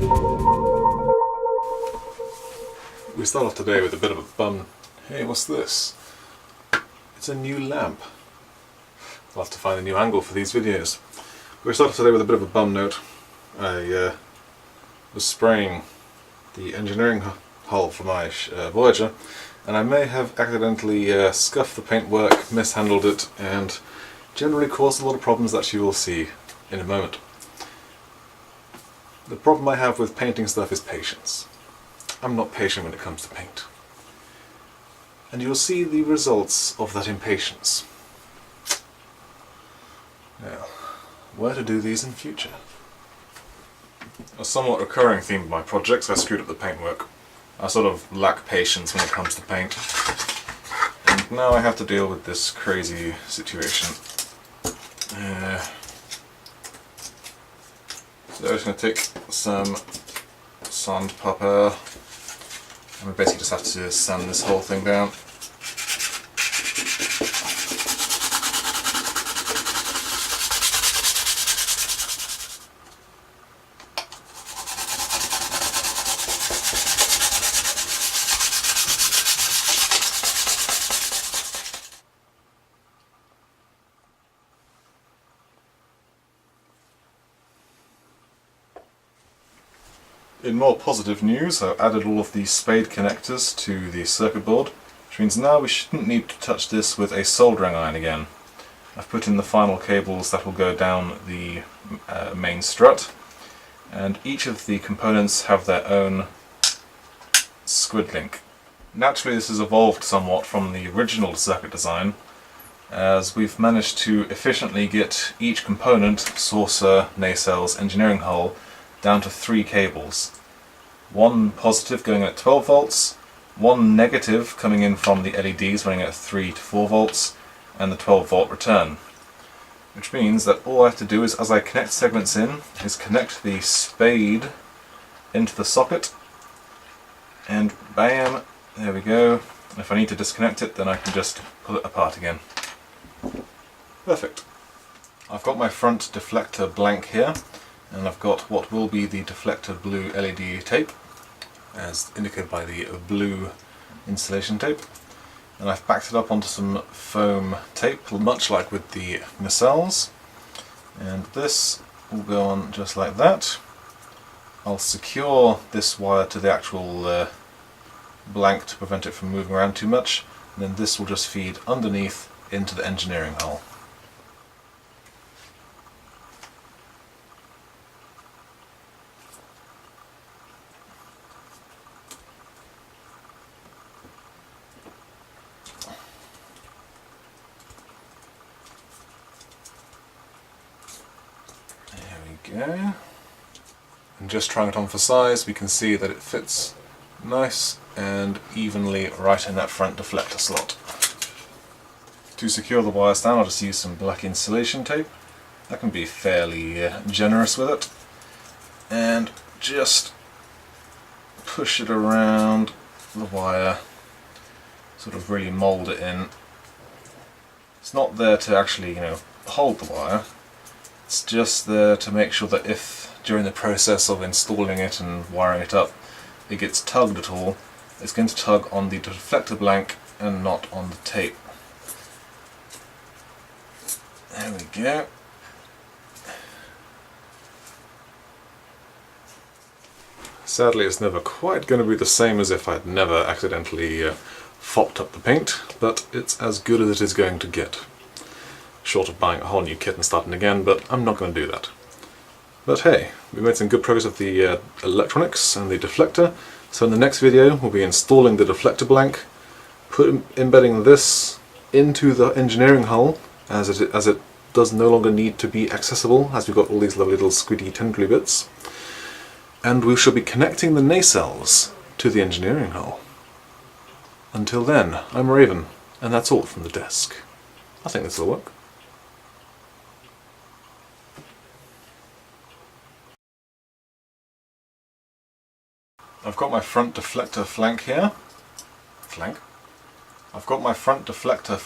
We start off today with a bit of a bum. Hey, what's this? It's a new lamp. I'll have to find a new angle for these videos. We start off today with a bit of a bum note. I was spraying the engineering hull for my Voyager, and I may have accidentally scuffed the paintwork, mishandled it, and generally caused a lot of problems that you will see in a moment. The problem I have with painting stuff is patience. I'm not patient when it comes to paint. And you'll see the results of that impatience. Now, where to do these in future? A somewhat recurring theme of my projects, I screwed up the paintwork. I sort of lack patience when it comes to paint. And now I have to deal with this crazy situation. So I'm just going to take some sandpaper, and we basically just have to sand this whole thing down. In more positive news, I've added all of these spade connectors to the circuit board, which means now we shouldn't need to touch this with a soldering iron again. I've put in the final cables that will go down the main strut, and each of the components have their own squid link. Naturally, this has evolved somewhat from the original circuit design, as we've managed to efficiently get each component, saucer, nacelles, engineering hull, down to 3 cables. One positive going at 12 volts, one negative coming in from the LEDs running at 3 to 4 volts, and the 12 volt return. Which means that all I have to do is, as I connect segments in, is connect the spade into the socket, and bam, there we go. And if I need to disconnect it, then I can just pull it apart again. Perfect. I've got my front deflector blank here, and I've got what will be the deflector blue LED tape, as indicated by the blue insulation tape, and I've backed it up onto some foam tape, much like with the nacelles, and this will go on just like that. I'll secure this wire to the actual blank to prevent it from moving around too much, and then this will just feed underneath into the engineering hull. Go. And just trying it on for size, we can see that it fits nice and evenly right in that front deflector slot. To secure the wires down, I'll just use some black insulation tape. I can be fairly generous with it, and just push it around the wire, sort of really mould it in. It's not there to actually, hold the wire. It's just there to make sure that if, during the process of installing it and wiring it up, it gets tugged at all, it's going to tug on the deflector blank and not on the tape. There we go. Sadly, it's never quite going to be the same as if I'd never accidentally fopped up the paint, but it's as good as it is going to get. Short of buying a whole new kit and starting again, but I'm not going to do that. But hey, we made some good progress with the electronics and the deflector, so in the next video we'll be installing the deflector blank, embedding this into the engineering hull, as it does no longer need to be accessible, as we've got all these lovely little squiddy tendrily bits, and we shall be connecting the nacelles to the engineering hull. Until then, I'm Raven, and that's all from the desk. I think this will work. I've got my front deflector flank here. I've got my front deflector